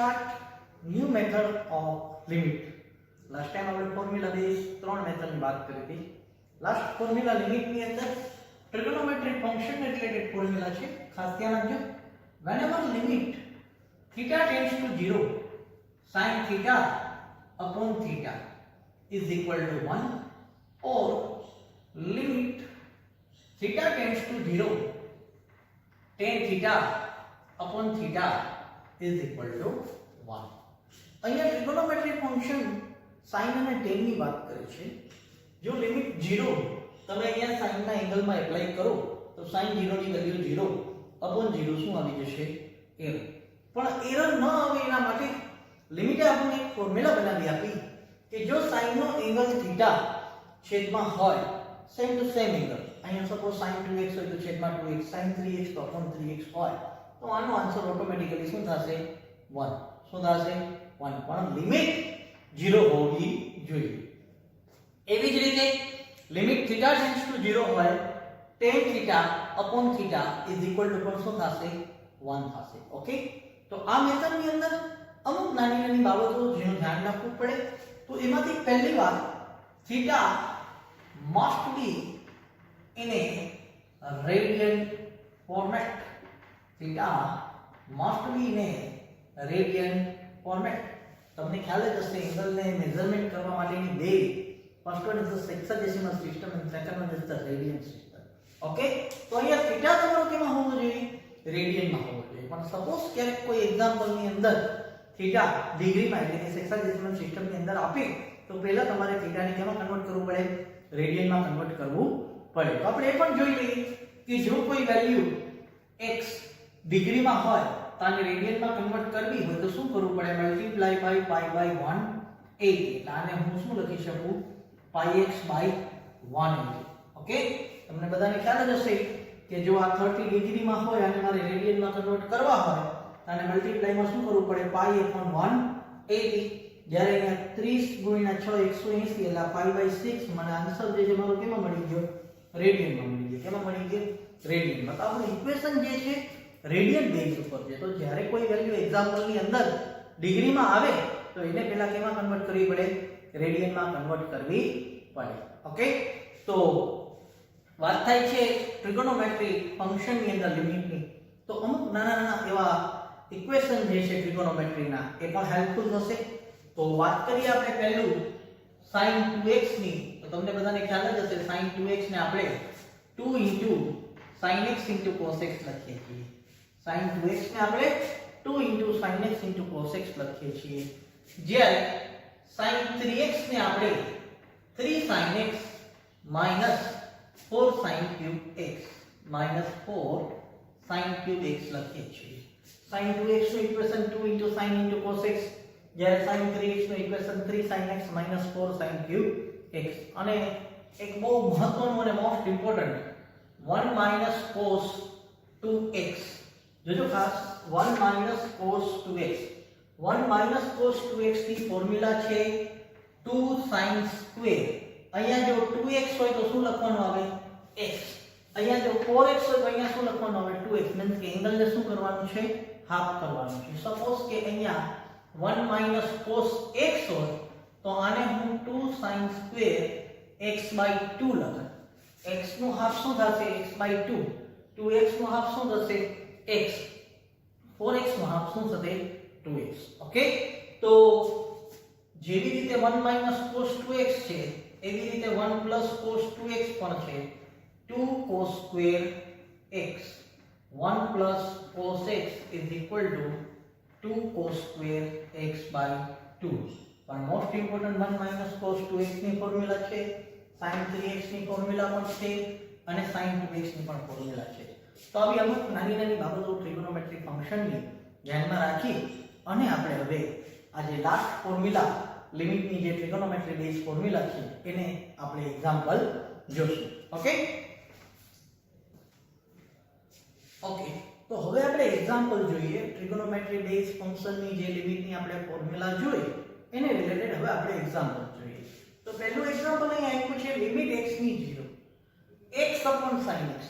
start new method of limit. Last time આપણે formula base ત્રણ method ની વાત કરી હતી. લાસ્ટ ફોર્મ્યુલા લિમિટ ની અંદર ટ્રિગોનોમેટ્રિક ફંક્શન રિલેટેડ ફોર્મ્યુલા છે. ખાસ ધ્યાન રાખજો. whenever limit theta tends to 0 sin theta upon theta is equal to 1 or limit theta tends to 0 tan theta upon theta is equal to 1. અહીંયા trigonometric function sin અને tan ની વાત કરે છે. જો લિમિટ 0 તમે અહીંયા sin ના એંગલમાં એપ્લાય કરો તો sin 0 ની વેલ્યુ 0 upon 0 શું આવી જશે? એરર. પણ એરર ન આવે એના માટે લિમિટે આપણને એક ફોર્મ્યુલા બનાવી આપી કે જો sin નો એંગલ થીટા છેદમાં હોય સેમ ટુ સેમ એંગલ, અહીંયા સપોઝ sin 2x હોય તો છેદમાં 2x, sin 3x તો upon 3x હોય તો આનો આન્સર ઓટોમેટિકલી શું થશે? 1. શું થશે? 1. પણ લિમિટ 0 હોવી જોઈએ. એવી જ રીતે લિમિટ θ ટેન્ડ્સ ટુ 0 હોય tan θ upon θ is equal to પણ શું થશે? 1 થશે. ઓકે, તો આ મેથડ ની અંદર અમુક નાની નાની બાબતો જેનું ધ્યાન રાખવું પડે. તો એમાંથી પહેલી વાત, θ must be in a radian format. θ must be in a radian format. તમને ખ્યાલ જ હશે એંગલ ને મેઝરમેન્ટ કરવા માટેની બે, first one is the sexagesimal system and second one is the radian system. Okay, તો અહીંયા થીટા તમારો કેમાં હોવો જોઈએ? રેડિયનમાં હોવો જોઈએ. પણ સપોઝ ક્યારેક કોઈ એક્ઝામ્પલ ની અંદર થીટા ડિગ્રીમાં એટલે કે સેક્સાડેસિમલ સિસ્ટમ ની અંદર આપે તો પહેલા તમારે થીટા ને કેમાં કન્વર્ટ કરવું પડે? રેડિયનમાં કન્વર્ટ કરવું પડે. તો આપણે એ પણ જોઈ લઈએ કે જો કોઈ વેલ્યુ x ડિગ્રીમાં હોય તો આને રેડિયનમાં કન્વર્ટ કરવી હોય તો શું કરવું પડે? Multiply by pi by 180. એટલે આને હું શું લખી શકું? πx by 180. ઓકે, તમને બધાને ખ્યાલ જ હશે કે જો આ 30 ડિગ્રીમાં હોય અને મારે રેડિયનમાં કન્વર્ટ કરવા હોય તો આને મલ્ટીપ્લાયમાં શું કરવું પડે? પાઈ upon 180. જ્યારે અહીંયા 30 ગુણ્યા 6 180 એટલે પાઈ બાય 6 મને આન્સર જે છે મારો કેમાં મળી ગયો? રેડિયનમાં મળી ગયો. કેમાં મળી ગયો? રેડિયનમાં. તો આપણું ઇક્વેશન જે છે રેડિયન બેઝ ઉપર છે. તો જ્યારે કોઈ વેલ્યુ એક્ઝામ્પલ ની અંદર ડિગ્રીમાં આવે તો એને પહેલા કેમાં કન્વર્ટ કરવી પડે? રેડિયનમાં કન્વર્ટ કરવી પડે. ઓકે, તો વાત થાય છે ટ્રિગોનોમેટ્રી ફંક્શન ની અંદર લિમિટની. તો અમુક નાના નાના એવા ઇક્વેશન જે છે ટ્રિગોનોમેટ્રીના એ પણ હેલ્પફુલ થશે. તો વાત કરીએ આપણે પહેલું sin 2x ની. તો તમને બધાને ખ્યાલ જ હશે sin 2x ને આપણે 2 sin x cos x લખીએ છીએ. sin 2x ને આપણે 2 sin x cos x લખીએ છીએ. જ્યારે sin 3x ને આપણે 3 sin x minus 4 sin cube x minus 4 sin cube x લખીએ છીએ. sin 2x નું ઇક્વેશન 2 sin cos x, જ્યારે sin 3x નું equation 3 sin x minus 4 sin cube x. અને એક બહુ મહત્વનું અને most important 1 minus cos 2x. જોજો ખાસ 1 minus cos 2x. 1 minus cos 2x ની ફોર્મ્યુલા છે 2 sin square. અહીંયા જો 2x હોય તો શું લખવાનું આવે? x. અહીંયા જો 4x હોય તો અહીંયા શું લખવાનું આવે? 2x. મીન્સ કે એંગલ ને શું કરવાનું છે? હાફ કરવાનું છે. સપોઝ કે અહીંયા 1 minus cos x હોય તો આને હું 2 sin square x by 2 લખું. x નું હાફ શું થશે? x by 2. 2x નું હાફ શું થશે? x. 4x નું હાફ શું થશે? 2x. ઓકે, તો જેવી રીતે 1 minus cos 2x છે એવી રીતે 1 plus cos 2x પણ છે. 2 cos square x. 1 plus cos x is equal to 2 cos square x by 2. પણ most important 1 minus cos 2x ની ફોર્મ્યુલા છે, sin 3x ની ફોર્મ્યુલા પણ છે અને sin 2x ની પણ ફોર્મ્યુલા છે. તો આવી અમુક નાની નાની બાબતો ટ્રિગોનોમેટ્રિક ફંક્શનની ધ્યાનમાં રાખી અને આપણે હવે આ જે લાસ્ટ ફોર્મ્યુલા લિમિટની જે ટ્રિગોનોમેટ્રી બેઝ ફોર્મ્યુલા છે એને આપણે એક્ઝામ્પલ જોશું. ઓકે, ઓકે, તો હવે આપણે એક્ઝામ્પલ જોઈએ. ટ્રિગોનોમેટ્રી બેઝ ફંક્શનની જે લિમિટની આપણે ફોર્મ્યુલા જોઈ એને રિલેટેડ હવે આપણે એક્ઝામ્પલ જોઈએ. તો પહેલું એક્ઝામ્પલ અહીં આપ્યું છે લિમિટ x ની 0 x upon sin x.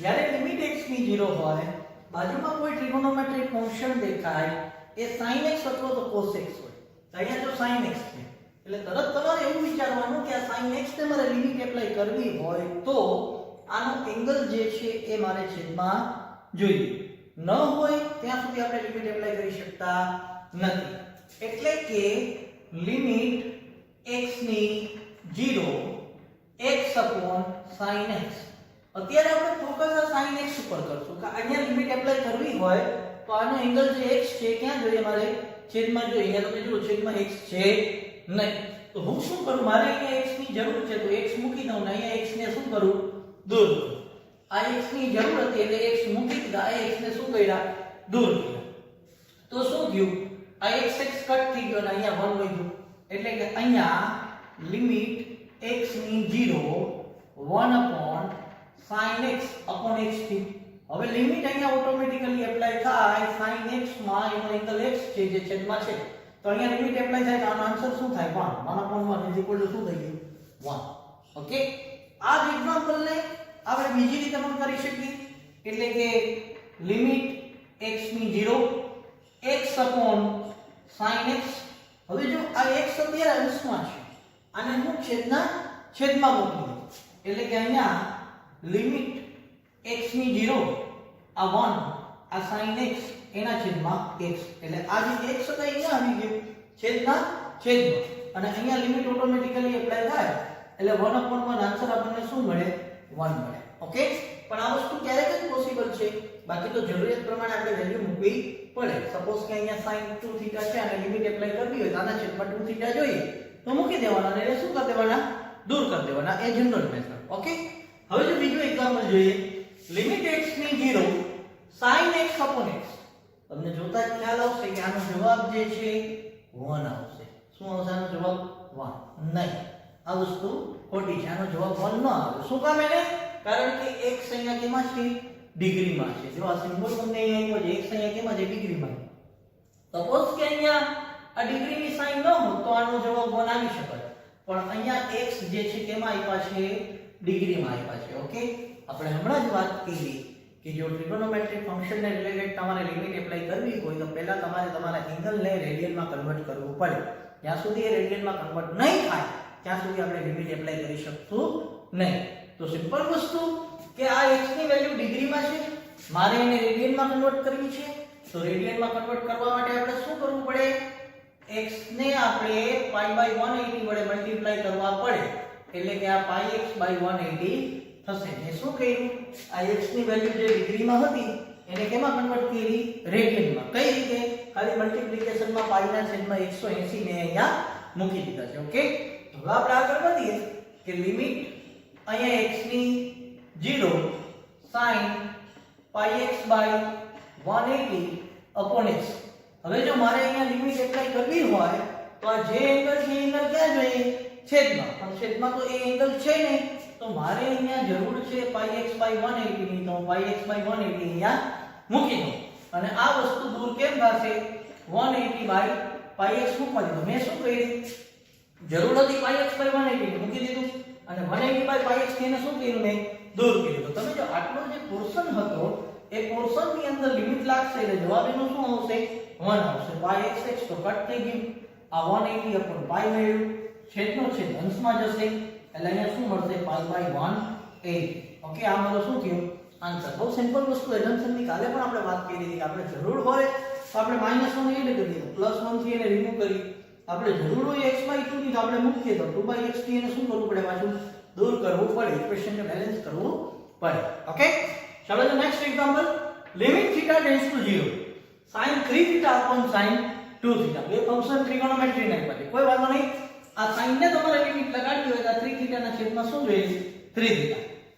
જ્યારે લિમિટ x ની 0 હોય બાજુમાં કોઈ ટ્રિગોનોમેટ્રિક ફંક્શન દેખાય એ sin x અથવા તો cos x હોય. અહીંયા જો sin x છે એટલે તરત તમારે એવું વિચારવાનું કે આ sin x ને મારે લિમિટ એપ્લાય કરવી હોય તો આનો એંગલ જે છે એ મારે છેદમાં જોઈએ. ન હોય ત્યાં સુધી આપણે લિમિટ એપ્લાય કરી શકતા નથી. એટલે કે લિમિટ x ની 0 x sin x. અત્યારે આપણે ફોકસ આ sin x ઉપર કરશું કે અહીંયા લિમિટ એપ્લાય કરવી હોય તો આનો એંગલ જે x છે ક્યાં જોઈએ મારે છેદમાં જોઈએ. અહીંયા તમે જુઓ છેદમાં x છે નહીં તો હું શું કરું મારે અહીંયા x ની જરૂર છે તો x મૂકી દઉં ને અહીંયા x ને શું કરું દૂર કરું. આ x ની જરૂર હતી એટલે x મૂકી દીધા આ x ને શું કર્યા દૂર કર્યા. તો શું થયું આ x કટ થઈ ગયો અને અહીંયા 1 વધ્યું એટલે કે અહીંયા લિમિટ x ની 0 1 sin x થી. હવે લિમિટ અહીંયા ઓટોમેટિકલી એપ્લાય થાય sin x માં એનો એંગલ x છે જે છેદમાં છે તો અહીંયા લિમિટ એપ્લાય થાય તો આનો આન્સર શું થાય 1 શું થઈ ગયું 1. ઓકે આ જ એક્ઝામ્પલ ને આપણે બીજી રીતે પણ કરી શકીએ એટલે કે લિમિટ x ની 0 x sin x. હવે જો આ x અત્યારે અંશમાં છે આને હું છેદમાં મૂકી દઉં એટલે કે અહીંયા લિમિટ x ની 0 આ 1 આ sin x એના છેદમાં x એટલે આ જે x હતો અહીંયા આવી ગયો છેદમાં અને અહીંયા લિમિટ ઓટોમેટિકલી એપ્લાય થાય એટલે 1/1 આન્સર આપણને શું મળે 1 મળે. ઓકે પણ આ વસ્તુ ક્યારેક જ પોસિબલ છે બાકી તો જરૂરિયાત પ્રમાણે આપણે વેલ્યુ મૂકવી પડે. સપોઝ કે અહીંયા sin 2θ છે અને લિમિટ એપ્લાય કરવી હોય તો આના છેદમાં 2θ જોઈએ તો મૂકી દેવાના અને શું કરી દેવાના દૂર કરી દેવાના. એ જનરલ મેથડ. ઓકે હવે જો બીજું એક્ઝામ્પલ જોઈએ લિમિટ x ની 0 sin x તમને જોતા જ ખ્યાલ આવશે કે આનો જવાબ જે છે 1 આવશે. શું આવશે આનો જવાબ 1 નહીં. આ વસ્તુ ખોટી છે. આનો જવાબ 1 ન આવે. શું કામ એને કારણ કે x અહીંયા કેમાં છે ડિગ્રીમાં છે. જો આ સિમ્બોલ તમને અહીંયા આવ્યો છે x અહીંયા કેમાં છે ડિગ્રીમાં. સપોઝ કે અહીંયા આ ડિગ્રીની સાઇન ન હોત તો આનો જવાબ 1 આવી શકે પણ અહીંયા x જે છે કેમાં આપ્યા છે ડિગ્રીમાં આપ્યા છે. ઓકે આપણે હમણાં જ વાત કરી કે જો ટ્રિગોનોમેટ્રિક ફંક્શનને રિલેટેડ તમારે લિમિટ એપ્લાય કરવી હોય તો પહેલા તમારે તમારા એંગલને રેડિયનમાં કન્વર્ટ કરવું પડે. જ્યાં સુધી એ રેડિયનમાં કન્વર્ટ નહીં થાય ત્યાં સુધી આપણે લિમિટ એપ્લાય કરી શકશું નહીં. તો સિમ્પલ વસ્તુ કે આ x ની વેલ્યુ ડિગ્રીમાં છે મારે એને રેડિયનમાં કન્વર્ટ કરવી છે તો રેડિયનમાં કન્વર્ટ કરવા માટે આપણે શું કરવું પડે x ને આપણે π/180 વડે મલ્ટીપ્લાય કરવા પડે એટલે કે આ πx/180 થશે. એ શું કર્યું આ x ની વેલ્યુ જે ડિગ્રીમાં હતી એને કેમાં કન્વર્ટ કરી રેડિયનમાં. કઈ રીતે ખાલી મલ્ટીપ્લિકેશનમાં π ના છેદમાં 180 ને અહીંયા મૂકી દીધા છે. ઓકે તો હવે આપણે આગળ વધીએ કે લિમિટ અહીંયા x ની 0 sin πx/180 x. હવે જો મારે અહીંયા લિમિટ એપ્લાય કરવી હોય તો આ જે એંગલ છે એંગલ ક્યાં જોઈએ છેદમાં પણ છેદમાં તો એ એંગલ છે નહીં તો મારે અહીંયા જરૂર છે πx/180 ની તો πx/180 અહીંયા મૂકી દઉં અને આ વસ્તુ દૂર કેમ થશે 180/πx મૂકવા દીધું. મેં શું કર્યું જરૂર હતી πx/180 મૂકી દીધું અને 180/πx થી એને શું કર્યું મેં દૂર કર્યું. તો તમે જો આટલો જે પોર્શન હતો એ પોર્શન ની અંદર લિમિટ લાગશે એટલે જવાબ એનો શું આવશે 1 આવશે. πx તો કટ થઈ ગયું આ 180 upon π મળ્યું છેદનો છેદ અંશમાં જશે એટલે અહીંયા શું મળશે π/180. ઓકે આ મારો શું થયું આન્સર. બહુ સિમ્પલ વસ્તુ એઝમ્પશન ની કાલે પણ આપણે વાત કરી હતી કે આપણે જરૂર હોય તો આપણે -1 એડ કરી દઈએ +1 થી એને રિમૂવ કરી આપણે જરૂર હોય x/2 ની તો આપણે મૂકીએ તો 2/x થી એને શું કરવું પડે પાછું દૂર કરવું પડે ઇક્વેશનને બેલેન્સ કરવું પડે. ઓકે ચલો તો next example limit θ tends to 0 sin 3θ upon sin 2θ. બે ફંક્શન ટ્રિગોનોમેટ્રી ના આપ્યા છે કોઈ વાંધો નહીં. આ sin ને તમારે લિમિટ લગાડવી હોય તો 3θ ના છેદમાં શું જોઈએ 3θ.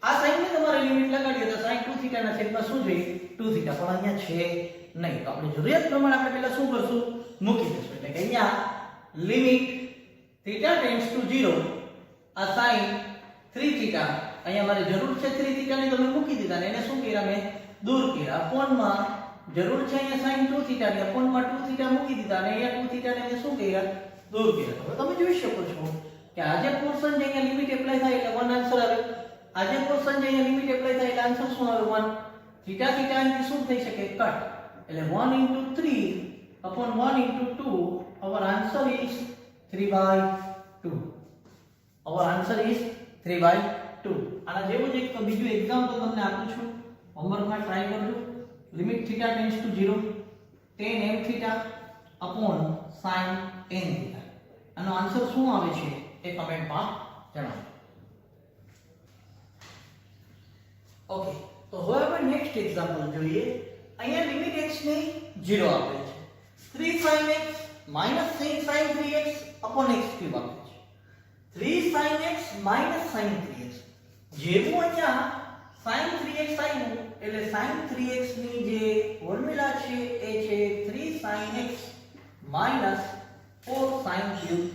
આ sin ને તમારે લિમિટ લગાડવી હોય તો sin 2θ ના છેદમાં શું જોઈએ 2θ પણ અહીંયા છે નહીં તો આપણે જરૂરિયાત પ્રમાણે આપણે પહેલા શું કરશું મૂકી દઈશું એટલે કે અહીંયા લિમિટ θ ટેન્ડ્સ ટુ 0 આ sin 3θ અહીંયા મારે જરૂર છે 3θ ની તો મેં મૂકી દીધા ને એને શું કર્યા મેં દૂર કર્યા અપોનમાં જરૂર છે અહીંયા sin 2θ ની અપોનમાં 2θ મૂકી દીધા અને અહીંયા 2θ ને મેં શું કર્યા દૂર કર્યા. હવે તમે જોઈ શકો છો કે આ જે પોર્શન જે અહીંયા લિમિટ એપ્લાય થાય એટલે 1 આન્સર આવે. આ જે પોર્શન જે અહીંયા લિમિટ એપ્લાય થાય એટલે આન્સર શું આવે 1. θ અહીંથી શું થઈ શકે કટ એટલે 1 * 3 upon 1 into 2, our answer is 3 by 2. Our answer is 3 by 2. આના જેવું જ એક બીજું એક્ઝામ્પલ તમને આપું છું, હોમવર્કમાં ટ્રાય કરજો. Limit theta tends to 0 tan m theta upon sin tan theta. આનો આન્સર શું આવે છે એ કમેન્ટમાં જણાવો. ઓકે, તો હવે આપણે નેક્સ્ટ એક્ઝામ્પલ જોઈએ. અહીંયા લિમિટ x ને 0 આપેલ છે. 3 sin x minus sin 3x upon x cube આપેલ છે. 3 sin x minus sin 3x. જેવું અહીંયા sin 3x આવ્યું એટલે sin 3x ની જે ફોર્મ્યુલા છે એ છે 3 sin x minus 4 sin cube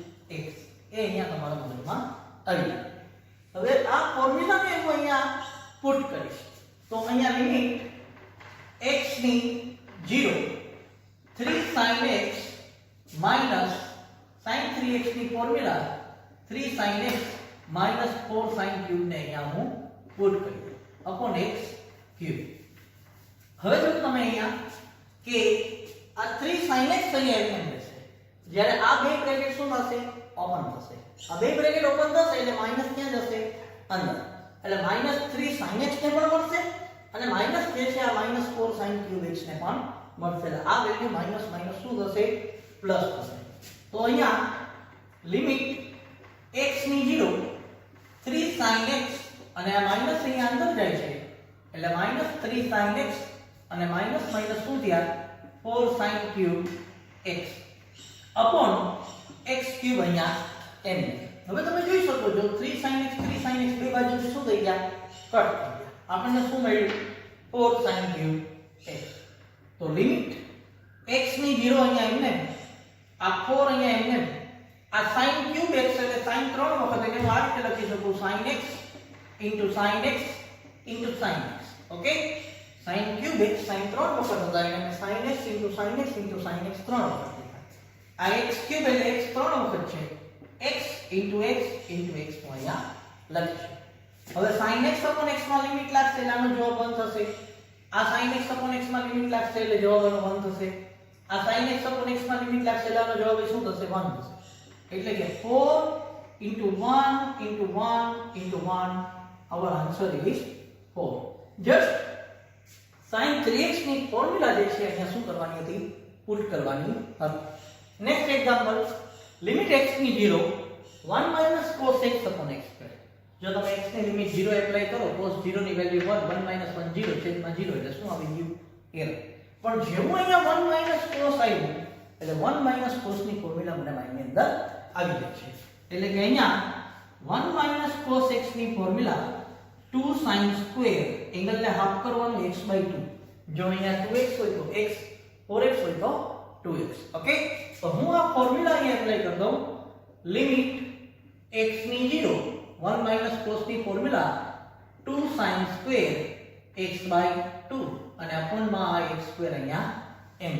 x. એ અહીંયા તમારા મગજમાં આવી જાય. હવે આ ફોર્મ્યુલાને હું અહીંયા પુટ કરીશ તો અહીંયા લિમિટ x ની 0 3 sin x minus sin 3x ની formula 3 sin x minus 4 sin cube ને અહીંયા હું પુટ કરી upon x cube. હવે જો તમે અહીંયા કે આ 3 sin x અહીંયા એમ રહેશે, જ્યારે આ બે બ્રેકેટ શું થશે ઓપન થશે. આ બે બ્રેકેટ ઓપન થશે એટલે માઈનસ ક્યાં જશે અંદર, એટલે -3 sin x ને પણ મળશે અને માઈનસ જે છે આ -4 sin cube x ને પણ મળશે. એટલે આ વેલ્યુ માઈનસ માઈનસ શું થશે પ્લસ થશે. તો અહીંયા લિમિટ x ની 0 3 sin x અને આ માઈનસ અહીંયા અંદર જાય છે એટલે -3 sin x અને માઈનસ માઈનસ શું થયા 4 sin cube x upon x cube અહીંયા m. હવે તમે જોઈ શકો છો 3 sin x બે બાજુથી શું થઈ ગયા કટ થઈ ગયા. આપણને શું મળ્યું 4 sin cube x. તો લિમિટ x ની 0 અહીંયા એમને આ 4 અહીંયા એમને આ sin cube x એટલે sin 3 વખત એટલે હું આ રીતે લખી શકું sin x into sin x into sin x. Okay, sin cube x sin 3 વખત હતા એટલે sin x into sin x into sin x 3 વખત. આ x cube એટલે x 3 વખત છે, x into x into x હું અહીંયા લખીશું. હવે sin x upon x માં લિમિટ લાગશે એટલે આનો જવાબ 1 થશે. આ sin x upon x માં લિમિટ લાગશે એટલે જવાબ આનો 1 થશે. આ sin x upon x માં લિમિટ લાગશે એટલે આનો જવાબ શું થશે 1 થશે. એટલે કે 4 into 1 into 1 into 1, our answer is 4. Just sin 3x ની ફોર્મ્યુલા જે છે અહીંયા શું કરવાની હતી પુટ કરવાની હતી. નેક્સ્ટ એક્ઝામ્પલ લિમિટ x ની 0 1 minus cos x upon x square. જો તમે x ની લિમિટ 0 એપ્લાય કરો cos 0 ની વેલ્યુ 1 1 minus 1 0 છેદમાં 0 એટલે શું આવી ગયું એરર. પણ જેવું અહીંયા 1 minus cos આવ્યું એટલે 1 minus cos ની ફોર્મ્યુલા મને માઇન્ડની અંદર આવી જાય છે. એટલે કે અહીંયા 1 minus cos x ની ફોર્મ્યુલા 2 sin square એંગલ ને હાફ કરવાનું x/2. જો અહીંયા 2x હોય તો x, 4x હોય તો 2x. ઓકે, તો હું આ ફોર્મ્યુલા અહીંયા એપ્લાય કરી દઉં. લિમિટ x ની 0 1 minus cos ની ફોર્મ્યુલા 2 sin square x/2 અને upon માં આ x square અહીંયા m.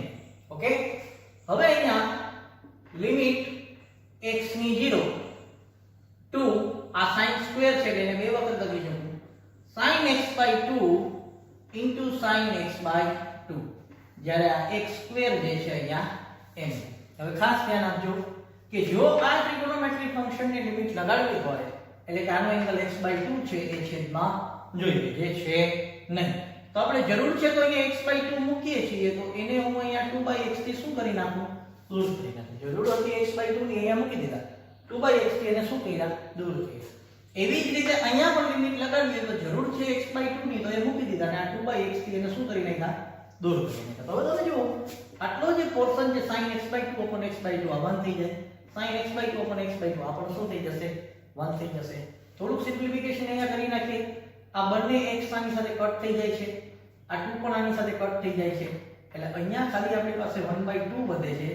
ઓકે, હવે અહીંયા લિમિટ x ની 0 2 આ sin square છે એટલે બે વખત લખી શકું sin x/2 into sin x/2, જ્યારે આ x square જે છે અહીંયા m. હવે ખાસ ધ્યાન આપજો કે જો આ ટ્રિગોનોમેટ્રી ફંક્શનની લિમિટ લગાડવી હોય એટલે કે આનો એંગલ x/2 છે એ છેદમાં જોઈએ જે છે નહીં. તો આપણે જરૂર છે તો અહીંયા x/2 મૂકીએ છીએ તો એને હું અહીંયા 2/x થી શું કરી નાખું દૂર કરી નાખું. જરૂર હતી x/2 ની અહીંયા મૂકી દીધા, 2/x થી એને શું કર્યા દૂર કર્યા. એવી જ રીતે અહીંયા પણ લિમિટ લગાડવી તો જરૂર છે x/2 ની તો એ મૂકી દીધા અને આ 2/x થી એને શું કરી નાખ્યા દૂર કરી નાખ્યા. તો હવે તમે જુઓ આટલો જે પોર્શન છે sin x/2 upon x/2 આ 1 થઈ જાય, sin x/2 upon x/2 આ પણ શું થઈ જશે 1 થઈ જશે. થોડુંક સિમ્પ્લિફિકેશન અહીંયા કરી નાખીએ. આ બંને x આની સાથે કટ થઈ જાય છે, આ 2 પણ આની સાથે કટ થઈ જાય છે એટલે અહીંયા ખાલી આપણી પાસે 1/2 વધે છે.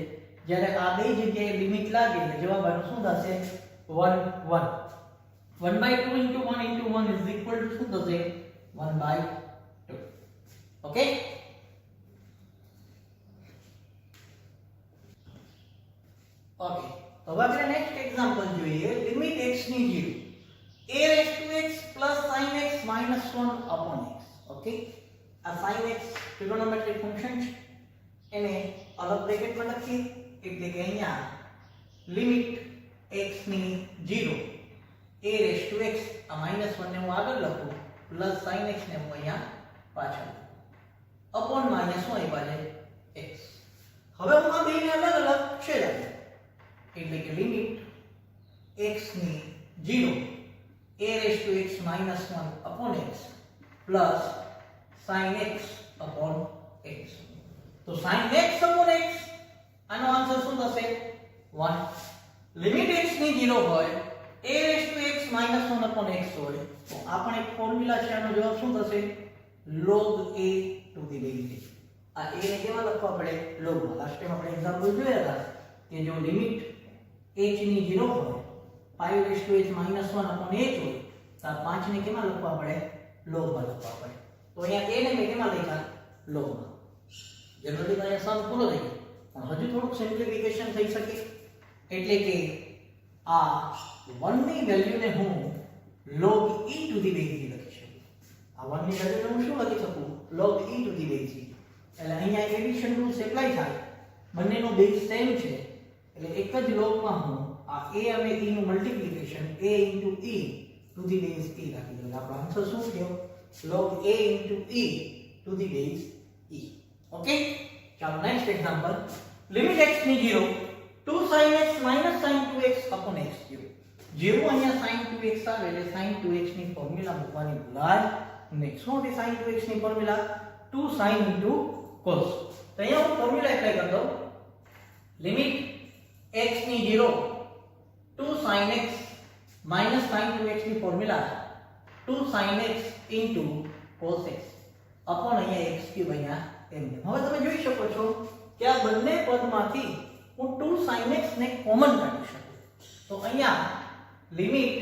જ્યારે આ બે જગ્યાએ લિમિટ લાગે એટલે જવાબ આનો શું થશે 1 1. 1/2 into 1 into 1 is equal to શું થશે 1/2. ઓકે, ઓકે, તો હવે આપણે નેક્સ્ટ એક્ઝામ્પલ જોઈએ. લિમિટ x ની 0 a raised to x plus sin x minus 1 upon x. Okay, આ sin x ટ્રિગોનોમેટ્રિક ફંક્શન છે એને અલગ બ્રેકેટમાં લખીએ એટલે કે અહીંયા લિમિટ x ની 0 a રેઝ ટુ x આ -1 ને હું આગળ લખું પ્લસ sin x ને હું અહીંયા પાછળ અપોન માં અહીંયા શું આપ્યા છે x. હવે હું આ બેને અલગ અલગ છેદ આપું એટલે કે લિમિટ x ની 0 a raise to x -1 upon x plus sin x upon x. તો sin x અપોન x આનો આન્સર શું થશે 1. લિમિટ x ની 0 હોય a raise to x -1 upon x હોય તો આ પણ એક ફોર્મ્યુલા છે. આનો જવાબ શું થશે log a to the base. આ a ને કેવા લખવા પડે log માં. લાસ્ટ ટાઈમ આપણે એક્ઝામ્પલ જોયા હતા કે જો લિમિટ h ની 0 હોય 5 raise to h -1 upon h હોય તો આ 5 ને કેમાં લખવા પડે log માં લખવા પડે. તો અહીંયા a ને મેં કેમાં લખ્યા log માં. જનરલી તો અહીંયા સમ પૂરો થઈ ગયો પણ હજુ થોડુંક સિમ્પ્લિફિકેશન થઈ શકે એટલે કે આ 1 ની વેલ્યુને હું log e to the base લખી શકું. આ 1 ની વેલ્યુને હું શું લખી શકું log e to the base. એટલે અહીંયા એડિશન રૂલ્સ એપ્લાય થાય બંનેનો બેઝ સેમ છે એટલે એક જ log માં હું આ a અને e નું multiplication a e to the base e રાખી દઉં. આપણો આન્સર શું થયો log a e to the base e. Okay ચાલો નેક્સ્ટ એક્ઝામ્પલ લિમિટ x ની 0 2 sin x sin 2x upon x cube. જેવું અહીંયા sin 2x આવે એટલે sin 2x ની ફોર્મ્યુલા મૂકવાની ભૂલાય નહીં. શું હતી sin 2x ની ફોર્મ્યુલા 2 sin into cos. તો અહીંયા હું ફોર્મ્યુલા એપ્લાય કરતો લિમિટ x ની 0 2 sin x sin 2x ની formula 2 sin x into cos x upon અહીંયા x cube અહીંયા એમ. હવે તમે જોઈ શકો છો કે આ બંને પદમાંથી હું 2 sin x ને કોમન કાઢી શકું. તો અહીંયા લિમિટ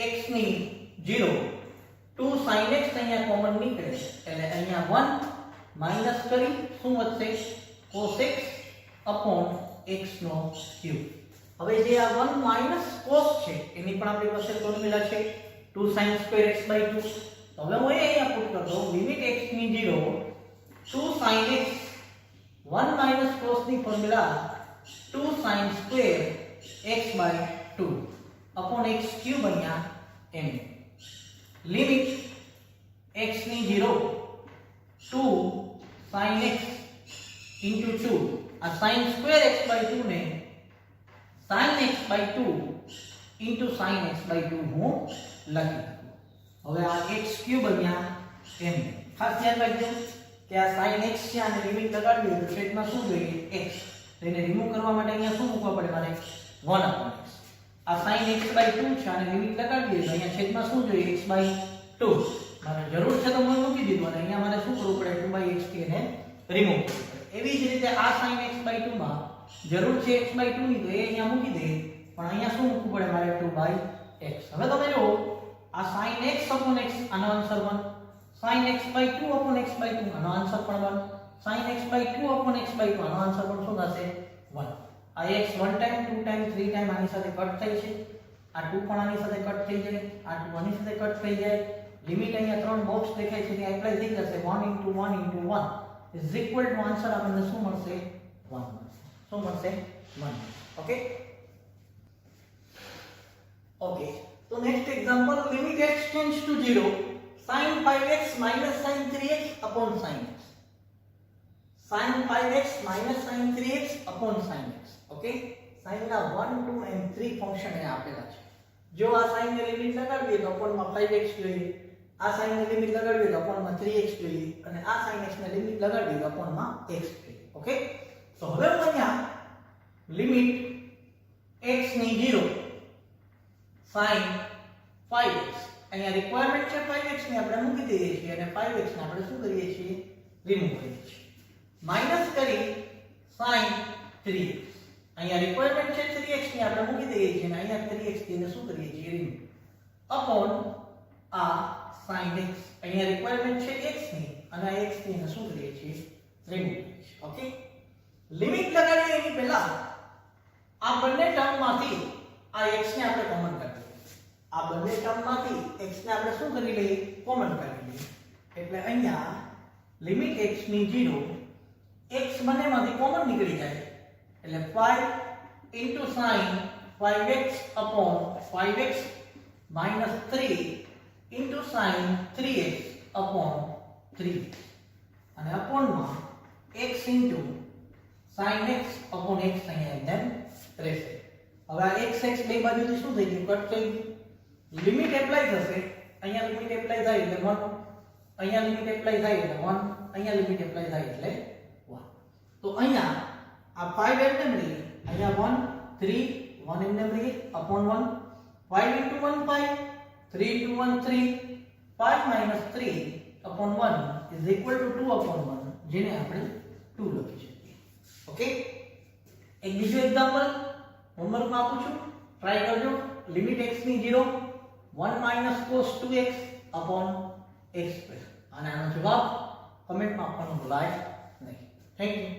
x ની 0 2 sin x અહીંયા કોમન નીકળે એટલે અહીંયા 1 માઈનસ કરી શું વધશે cos x upon x નો ક્યુબ. હવે જે આ 1 માઈનસ cos છે એની પણ આપણી પાસે ફોર્મ્યુલા છે 2 sin square x by 2. તો હવે હું અહીંયા પુટ કરતો લિમિટ x ની 0 2 sin x 1 minus cos ની formula 2 sin square x by 2 upon x cube અહીંયા m. લિમિટ x ની 0 2 sin x into 2 આ sin square x by 2 ને sin x by 2 into sin x by 2 હું લખી શકું. હવે આ x cube અહીંયા m. ખાસ ધ્યાન રાખજો કે આ sin x છે અને લિમિટ લગાડવી હોય તો છેદમાં શું જોઈએ x. તેને રિમૂવ કરવા માટે અહીંયા શું મૂકવા પડે મારે 1 upon x. આ sin x by 2 છે અને લિમિટ લગાડવી હોય તો અહીંયા છેદમાં શું જોઈએ x by 2. મારે જરૂર છે તો હું મૂકી દીધું અને અહીંયા મારે શું કરવું પડે 2 by x થી એને રિમૂવ કરવું પડે. એવી જ રીતે આ sin x by 2 માં જરૂર છે x by 2 ની તો એ અહીંયા મૂકી દે પણ અહીંયા શું મૂકવું પડે મારે 2 by x. હવે તમે જો આ sin x upon x આનો answer 1, sin x by 2 upon x by 2 આનો આન્સર પણ 1, sin x by 2 upon x by 2 આનો આન્સર પણ શું થશે 1. આ x 1 ટાઈમ 2 ટાઈમ 3 ટાઈમ આની સાથે કટ થાય છે. આ 2 પણ આની સાથે કટ થઈ જાય, આ 2 આની સાથે કટ થઈ જાય. લિમિટ અહીંયા ત્રણ બોક્સ દેખાય છે ત્યાં એપ્લાય થઈ જશે 1 into 1 into 1 is equal to answer આપણને શું મળશે 1 મળશે. શું મળશે 1. ઓકે ઓકે તો next example limit x tends to 0 sin 5x minus sin 3x upon sin x. sin 5x minus sin 3x upon sin x. Okay sin ના 1 2 and 3 function એ આપેલા છે. જો આ sin ની લિમિટ લગાડવી તો upon માં 5x જોઈએ, આ sin ની લિમિટ લગાડવી તો upon માં 3x જોઈએ અને આ sin x ની લિમિટ લગાડવી તો upon માં x જોઈએ. ઓકે તો હવે હું અહીંયા લિમિટ x ની 0 sin 5x અહીંયા રિક્વાયરમેન્ટ છે 5x ને આપણે મૂકી દઈએ છીએ અને 5x ને આપણે શું કરીએ છીએ રિમૂવ કરીએ છીએ. માઈનસ કરી sin 3x અહીંયા રિક્વાયરમેન્ટ છે 3x ને આપણે મૂકી દઈએ છીએ અને અહીંયા 3x ને શું કરીએ છીએ રિમૂવ અપોન આ sin x અહીંયા રિક્વાયરમેન્ટ છે x ની અને આ x ને શું કરીએ છીએ રિમૂવ કરીએ છીએ. ઓકે લિમિટ લગાડીએ એની પહેલા આ બંને ટર્મમાંથી આ x ને આપણે કોમન કાઢીએ. આ બંને ટર્મમાંથી x ને આપણે શું કરી લઈએ કોમન કાઢી લઈએ. એટલે અહીંયા લિમિટ x ની 0 x બંનેમાંથી કોમન નીકળી જાય એટલે 5 into sin 5x upon 5x minus 3 into sin 3x upon 3 અને upon માં x into sin x upon x અહીંયા એમ રહેશે. હવે આ x x બે બાજુથી શું થઈ ગયું? કટ થઈ ગયું. લિમિટ એપ્લાય થશે. અહીંયા લિમિટ એપ્લાય થાય એટલે 1, અહીંયા લિમિટ એપ્લાય થાય એટલે 1, અહીંયા લિમિટ એપ્લાય થાય એટલે 1. તો અહીંયા આ 5 એમ રહી, અહીંયા 1 3 1 એમ રહી upon 1 5 into 1 5 3 into 1 3 5 minus 3 upon 1 is equal to 2 upon 1 જેને આપણે 2 લખી શકીએ. ઓકે, એક બીજું એક્ઝામ્પલ હોમવર્કમાં આપું છું, ટ્રાય કરજો. લિમિટ x ની 0 1 minus cos 2x upon x square અને આનો જવાબ કમેન્ટમાં આપવાનું ભૂલાય નહીં. Thank you.